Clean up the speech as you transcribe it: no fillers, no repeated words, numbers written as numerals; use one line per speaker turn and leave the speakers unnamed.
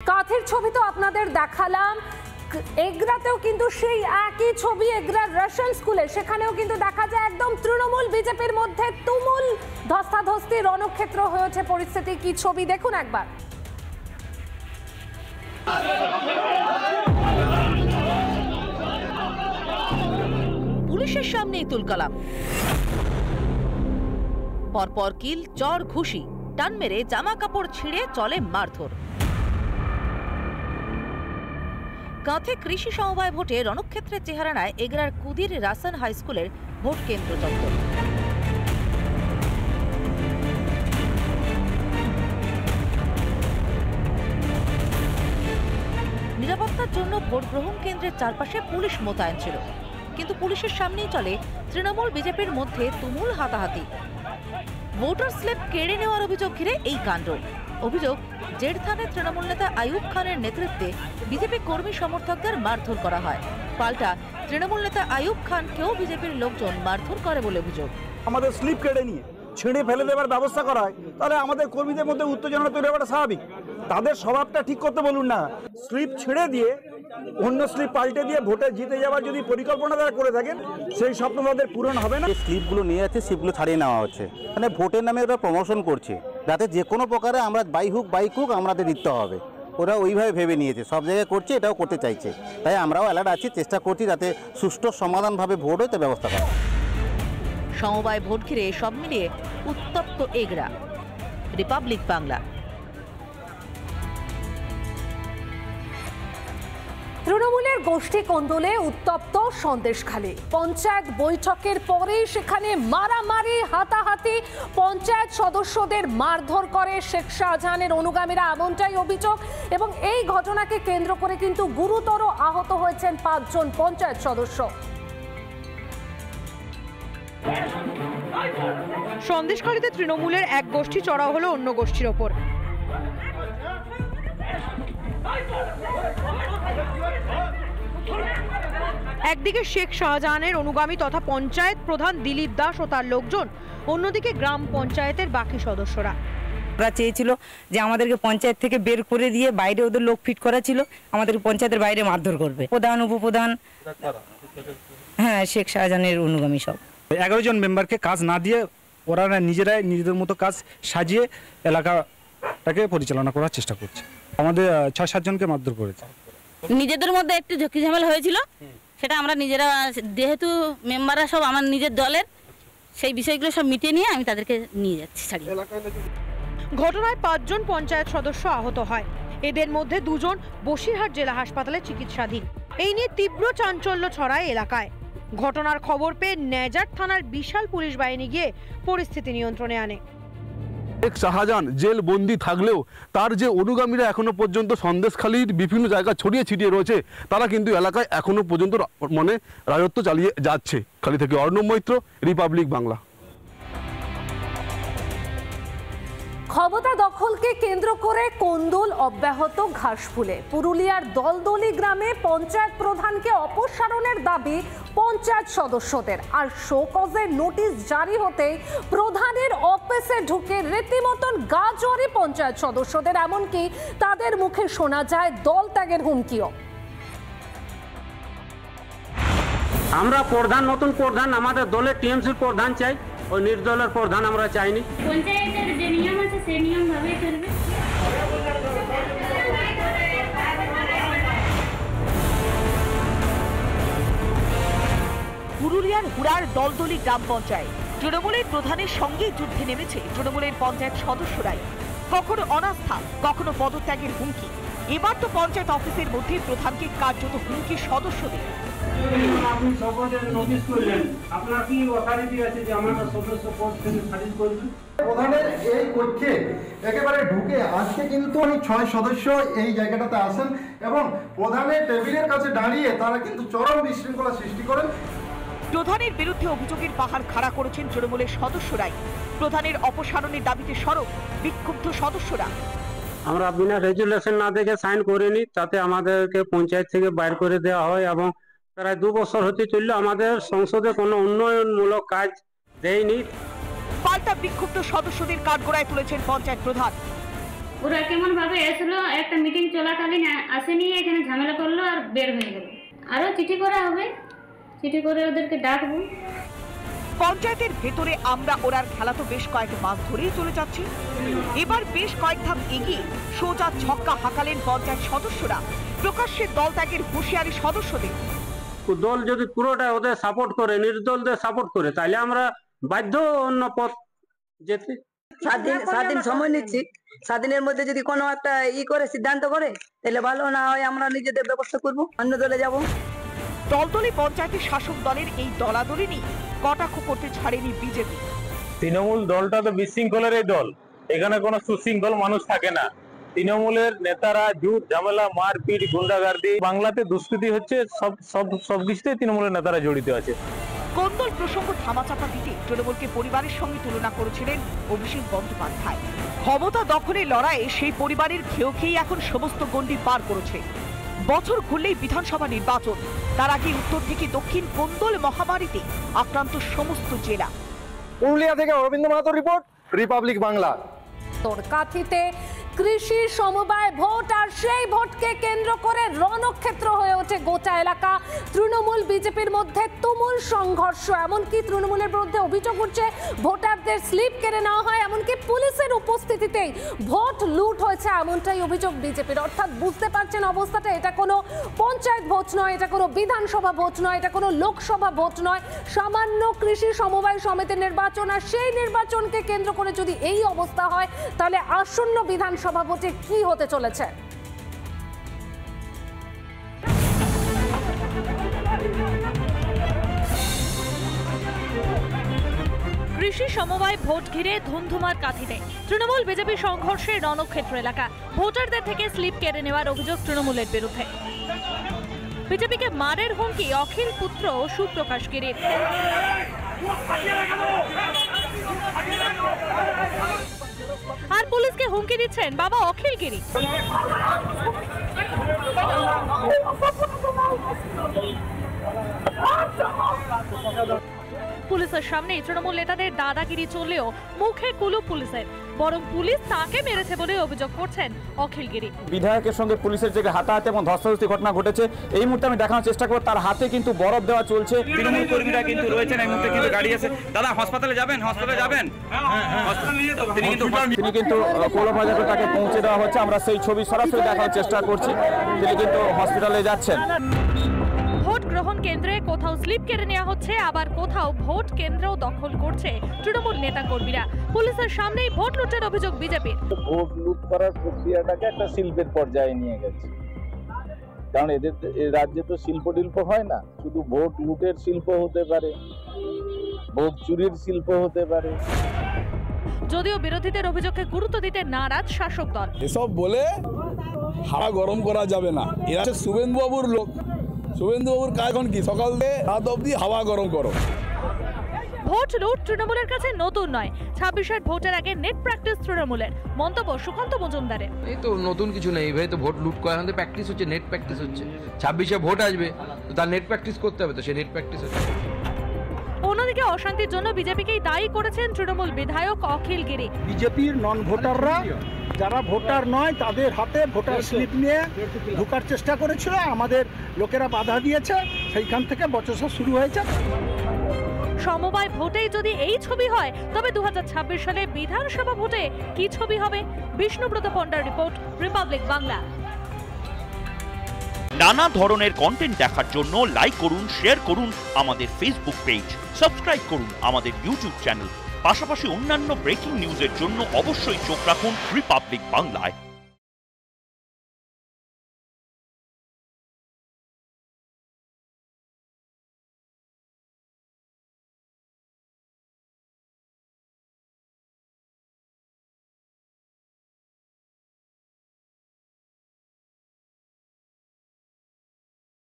কাঁথের ছবি তো আপনাদের দেখালাম, এগরাতেও কিন্তু সেই একই ছবি, এগরার রাশিয়ান স্কুলে, সেখানেও কিন্তু দেখা যায় একদম তৃণমূল বিজেপির মধ্যে তুমুল ধস্তাধস্তি, রণক্ষেত্র হয়েছে পরিস্থিতি। কি ছবি দেখুন একবার।
পুলিশের সামনেই তুলকালাম, পরপর কিল, চর, ঘুষি, টান মেরে জামা কাপড় ছিঁড়ে চলে মারধর। কাঁথে কৃষি সমবায় ভোটে রণক্ষেত্রের চেহারা নেয় এগরার কুদির রাসান হাই স্কুলের ভোট কেন্দ্র চত্বর। নিরাপত্তার জন্য ভোট গ্রহণ কেন্দ্রের চারপাশে পুলিশ মোতায়েন ছিল, কিন্তু পুলিশের সামনেই চলে তৃণমূল বিজেপির মধ্যে তুমুল হাতাহাতি। ভোটার স্লিপ কেড়ে নেওয়ার অভিযোগ ঘিরে এই কাণ্ড। অভিযোগ, জেড থানায় তৃণমূল নেতা আইয়ুব খানের নেতৃত্বে বিজেপি কর্মী সমর্থকদের মারধর করা হয়। পাল্টা তৃণমূল নেতা আইয়ুব খানকেও বিজেপির লোকজন মারধর করে বলে অভিযোগ।
আমাদের স্লিপ কেড়ে নিয়ে ছিঁড়ে ফেলে দেওয়ার ব্যবস্থা করা হয়, তাহলে আমাদের কর্মীদের মধ্যে উত্তেজনা তৈরি হওয়াটা স্বাভাবিক। তাদের স্বভাবটা ঠিক করতে বলুন না। স্লিপ ছেড়ে দিয়ে অন্য স্লিপ পাল্টে দিয়ে ভোটে জিতে যাওয়ার যদি পরিকল্পনা তারা করে থাকেন, সেই স্বপ্ন তাদের পূরণ হবে না।
স্লিপগুলো নিয়ে যাচ্ছে, স্লিপগুলো ছাড়িয়ে নেওয়া হচ্ছে, মানে ভোটের নামে ওরা প্রমোশন করছে, যাতে যে কোনো প্রকারে আমরা বাইক হোক আমাদের দিতে হবে। ওরা ওইভাবে ভেবে নিয়েছে, সব জায়গায় করছে, এটাও করতে চাইছে। তাই আমরাও অ্যালার্ট আছি, চেষ্টা করছি যাতে সুষ্ঠু সমাধানভাবে ভোট হয়, তার ব্যবস্থা করা।
সমবায় ভোট ঘিরে সব মিলিয়ে উত্তপ্ত এগরা। রিপাবলিক বাংলা।
তৃণমূলের গোষ্ঠী কোন্দলে উত্তপ্ত সন্দেশখালী। পঞ্চায়েত বৈঠকের পরেই সেখানে মারামারি, হাতাহাতি, পঞ্চায়েত সদস্যদের মারধর করে শেখ শাহজাহানের অনুগামীরা, এমনটাই অভিযোগ। এবং এই ঘটনাকে কেন্দ্র করে কিন্তু গুরুতর আহত হয়েছেন 5 জন পঞ্চায়েত সদস্য।
সন্দেশখালীতে তৃণমূলের এক গোষ্ঠী চড়াও হলো অন্য গোষ্ঠীর ওপর। একদিকে শেখ শাহজাহানের অনুগামী তথা পঞ্চায়েত প্রধান দিলীপ দাস ও তার লোকজন, অন্যদিকে গ্রাম পঞ্চায়েতের বাকি সদস্যরা।
ওরা চেয়েছিল যে আমাদেরকে পঞ্চায়েত থেকে বের করে দিয়ে বাইরে ওদের লোক ফিট করা ছিল, আমাদেরকে পঞ্চায়েতের বাইরে মারধর করবে। প্রধান, উপপ্রধান, হ্যাঁ, শেখ শাহজাহানের অনুগামী সব
11 জন মেম্বারকে কাজ না দিয়ে ওরা নিজেরাই নিজেদের মতো কাজ সাজিয়ে এলাকাটাকে পরিচালনা করার চেষ্টা করছে। আমাদের 6-7 জনকে মারধর করেছে।
নিজেদের মধ্যে একটু ঝক্কি ঝামেলা হয়েছিল, সেটা আমরা নিজেরা, যেহেতু মেম্বাররা সব আমার নিজের দলের, সেই বিষয়গুলো সব মিটিয়ে নিয়ে আমি তাদেরকে নিয়ে যাচ্ছি ছাড়িয়ে।
ঘটনায় 5 জন পঞ্চায়েত সদস্য আহত হয়। এদের মধ্যে 2 জন বসিরহাট জেলা হাসপাতালে চিকিৎসাধীন। এই নিয়ে তীব্র চাঞ্চল্য ছড়ায় এলাকায়। ঘটনার খবর পেয়ে নেজার থানার বিশাল পুলিশ বাহিনী গিয়ে পরিস্থিতি নিয়ন্ত্রণে আনে।
শেখ শাহজাহান জেল বন্দি থাকলেও তার যে অনুগামীরা এখনো পর্যন্ত সন্দেশখালীর বিভিন্ন জায়গা ছড়িয়ে ছিটিয়ে রয়েছে, তারা কিন্তু এলাকায় এখনো পর্যন্ত মানে রাজত্ব চালিয়ে যাচ্ছে। খালি থেকে অর্ণব মৈত্র, রিপাবলিক বাংলা।
ক্ষমতা দখলকে কেন্দ্র করে কোন্দল অব্যাহত ঘাসফুলে। পুরুলিয়ার দলদলি গ্রামে পঞ্চায়েত প্রধানকে অপসারণের দাবি পঞ্চায়েত সদস্যদের। আর শোকজের নোটিশ জারি হতেই প্রধানের অফিসে ঢুকে রীতিমতন গা জ্বরে পঞ্চায়েত সদস্যদের, এমনকি তাদের মুখে শোনা যায় দল ত্যাগের হুমকিও।
আমরা প্রধান, নতুন প্রধান, আমাদের দলের টিএমসির প্রধান চাই, ওই নির্দলের প্রধান আমরা চাইনি।
পঞ্চায়েতের যে নিয়ম আছে সেই নিয়ম ভাবে চলবে।
পুরুলিয়ার হুড়ার দলদলি গ্রাম পঞ্চায়েত। তৃণমূলের প্রধানের সঙ্গে যুদ্ধে নেমেছে তৃণমূলের পঞ্চায়েত সদস্যরাই। কখনো অনাস্থা, কখনো পদত্যাগের হুমকি। এবার তো পঞ্চায়েত অফিসের মধ্যে প্রধানকে কার্যত হুমকি সদস্যদের।
আপনি সকলের নোটিশ করলেন, আপনার কি অথরিটি আছে যে আমরা সদস্য পদ থেকে খারিজ করবেন?
প্রধানের এই কক্ষে একেবারে ঢুকে আজকে কিন্তু অনেক 6 সদস্য এই জায়গাটাতে আসেন এবং প্রধানের টেবিলের কাছে দাঁড়িয়ে তারা কিন্তু চরম বিশৃঙ্খলা সৃষ্টি করেন।
প্রধানের বিরুদ্ধে অভিযোগের পাহাড় খাড়া করেছেন তৃণমূলের সদস্যরাই। প্রধানের অপসারণের দাবিতে সরব বিক্ষুব্ধ সদস্যরা।
আমরা বিনা রেজুলেশন না দেখে সাইন করিনি, তাতে আমাদেরকে পঞ্চায়েত থেকে বাইর করে দেওয়া হয় এবং প্রায় 2 বছর হতে চললো আমাদের সংসদে কোনো উন্নয়নমূলক কাজ দেয়নি।
পাল্টা বিক্ষুব্ধ সদস্যদের কাঠগড়ায় তুলেছেন পঞ্চায়েত প্রধান।
ওরা কেমন ভাবে এসলো, একটা মিটিং চলাকালীন আসেনি, এখানে ঝামেলা করলো আর বের হয়ে গেল। আরো চিঠি করা হবে, চিঠি করে ওদেরকে ডাকবো।
পঞ্চায়েতের ভেতরে আমরা ওরার খেলা তো বেশ কয়েক মাস ধরেই চলে যাচ্ছে। এবার বেশ কয়েক ধাপ এগিয়ে সোজা ছক্কা হাঁকালেন পঞ্চায়েত সদস্যরা, প্রকাশ্যে দল ত্যাগের হুঁশিয়ারি সদস্যদের।
দল যদি পুরোটা ওদের সাপোর্ট করে, নির্দলদের সাপোর্ট করে, তাহলে আমরা বাধ্য অন্য পথ যেতে।
7 দিন সময় নিচ্ছি, 7 দিনের মধ্যে যদি কোনো একটা করে সিদ্ধান্ত করে তাহলে ভালো, না হয় আমরা নিজেদের ব্যবস্থা করব, অন্য দলে যাব।
দলদলি পঞ্চায়েতের শাসক দলের এই দলাদলি নিয়ে কটাক্ষ করতে ছাড়েনি বিজেপি।
তৃণমূল দলটা তো বিশৃঙ্খলের দল, এখানে কোনো সুশৃঙ্খল মানুষ থাকে না। তৃণমূলের নেতারা জুট ঝামেলা, মারপিট, গুন্ডাগার্দি, বাংলাতে দুষ্কৃতি হচ্ছে, সব কিছুতেই তৃণমূলের নেতারা জড়িত আছে।
কোন্দল প্রসঙ্গ ধামাচাপা দিতে তৃণমূলকে পরিবারের সঙ্গে তুলনা করেছিলেন অভিষেক বন্দ্যোপাধ্যায়। ক্ষমতা দখলের লড়াইয়ে সেই পরিবারের খেয়েও খেয়েই এখন সমস্ত গণ্ডি পার করেছে। বছর ঘুরলেই বিধানসভা নির্বাচন, তার আগে উত্তর থেকে দক্ষিণ কোন্দল মহামারীতে আক্রান্ত সমস্ত জেলা।
পুরুলিয়া থেকে অরবিন্দ মাহাতো রিপোর্ট, রিপাবলিক বাংলা।
কাঁথিতে কৃষি সমবায় ভোট, আর সেই ভোটকে কেন্দ্র করে রণক্ষেত্র হয়ে ওঠে গোটা এলাকা। তৃণমূল বিজেপির মধ্যে তুমুল সংঘর্ষ, এমনকি তৃণমূলের বিরুদ্ধে অভিযোগ উঠছে ভোটারদের স্লিপ কেড়ে নেওয়া হয়, এমনকি পুলিশের উপস্থিতিতেই ভোট লুট হয়েছে, এমনটাই অভিযোগ বিজেপির। অর্থাৎ বুঝতে পারছেন অবস্থাটা, এটা কোনো পঞ্চায়েত ভোট নয়, এটা কোনো বিধানসভা ভোট নয়, এটা কোনো লোকসভা ভোট নয়, সামান্য কৃষি সমবায় সমিতির নির্বাচন। আর সেই নির্বাচনকে কেন্দ্র করে যদি এই অবস্থা হয়, তাহলে আসন্ন বিধানসভা ভোটে কি হতে চলেছে?
কৃষি সমবায় ভোট ঘিরে ধুমধুমার কাঁথিতে তৃণমূল বিজেপি সংঘর্ষে রণক্ষেত্র এলাকা। ভোটারদের থেকে স্লিপ কেড়ে নেওয়ার অভিযোগ তৃণমূলের বিরুদ্ধে। বিজেপিকে মারের হুমকি অখিল পুত্র সুপ্রকাশ গিরির। আর পুলিশকে হুমকি দিচ্ছেন বাবা অখিল গিরি। পুলিশের সামনে তৃণমূল নেতাদের দাদাগিরি চললেও মুখে কুলুপ পুলিশের, বরং পুলিশ তাকে মেরেছে বলে অভিযোগ করছেন অখিল গিরি।
বিধায়কের সঙ্গে পুলিশের যে হাতাহাতি এবং ধস্তাধস্তি ঘটনা ঘটেছে, এই মুহূর্তে আমি দেখানোর চেষ্টা করব, তার হাতে কিন্তু বরফ দেওয়া চলছে।
তৃণমূল কর্মীরা কিন্তু রয়েছেন এই মুহূর্তে, কিন্তু গাড়ি আছে। দাদা হাসপাতালে যাবেন, হাসপাতালে যাবেন,
তিনি কিন্তু কৌলবাজারে তাকে পৌঁছে দেওয়া হচ্ছে। আমরা সেই ছবি সরাসরি দেখানোর চেষ্টা করছি, তিনি কিন্তু হসপিটালে যাচ্ছেন।
ভোট গ্রহণ কেন্দ্রে কোথাও স্লিপ কেড়ে নেওয়া হচ্ছে, আবার কোথাও ভোট কেন্দ্রও দখল করছে তৃণমূল নেতা কর্মীরা। পুলিশের সামনেই ভোট লুটের অভিযোগ বিজেপির।
ভোট লুট করার প্রক্রিয়াটাকে একটা শিল্পের পর্যায়ে নিয়ে গেছে, কারণ এদের রাজ্যে তো শিল্প টিল্প হয় না, শুধু ভোট লুটের শিল্প হতে পারে, ভোট চুরির শিল্প হতে পারে।
যদিও বিরোধীদের অভিযোগকে গুরুত্ব দিতে নারাজ শাসক দল।
এসব বলে হাওয়া গরম করা যাবে না, এরা শুভেন্দুবাবুর লোক। শুভেন্দুবাবুর কাজ এখন কি, সকাল থেকে রাত অবধি হাওয়া গরম করো।
ভোট লুট তৃণমূলের কাছে নতুন নয়, 26-এর ভোটের আগে নেট প্র্যাকটিস তৃণমূলের, মন্তব্য সুকান্ত মজুমদারের।
এই তো নতুন কিছু নেই ভাই, তো ভোট লুট করা আমাদের প্র্যাকটিস হচ্ছে, নেট প্র্যাকটিস হচ্ছে। 26-এ ভোট আসবে, তো তার নেট প্র্যাকটিস করতে হবে, তো সে নেট প্র্যাকটিস হচ্ছে।
অন্যদিকে অশান্তির জন্য বিজেপিকেই দায়ী করেছেন তৃণমূল বিধায়ক অখিল গিরি।
বিজেপির নন ভোটাররা, যারা ভোটার নয়, তাদের হাতে ভোটার স্লিপ নিয়ে ঢোকার চেষ্টা করেছিল, আমাদের লোকেরা বাধা দিয়েছে, সেইখান থেকে বচসা শুরু হয়েছে।
সমবায় ভোটেই যদি এই ছবি হয়, তবে 2026 সালে বিধানসভা ভোটে কি ছবি হবে? Bishnubrata পণ্ডার report, Republic Bangla.
নানা ধরনের কন্টেন্ট দেখার জন্য লাইক করুন, শেয়ার করুন আমাদের ফেসবুক পেজ, সাবস্ক্রাইব করুন আমাদের ইউটিউব চ্যানেল। পাশাপাশি অন্যান্য ব্রেকিং নিউজের জন্য অবশ্যই চোখ রাখুন রিপাবলিক বাংলায়।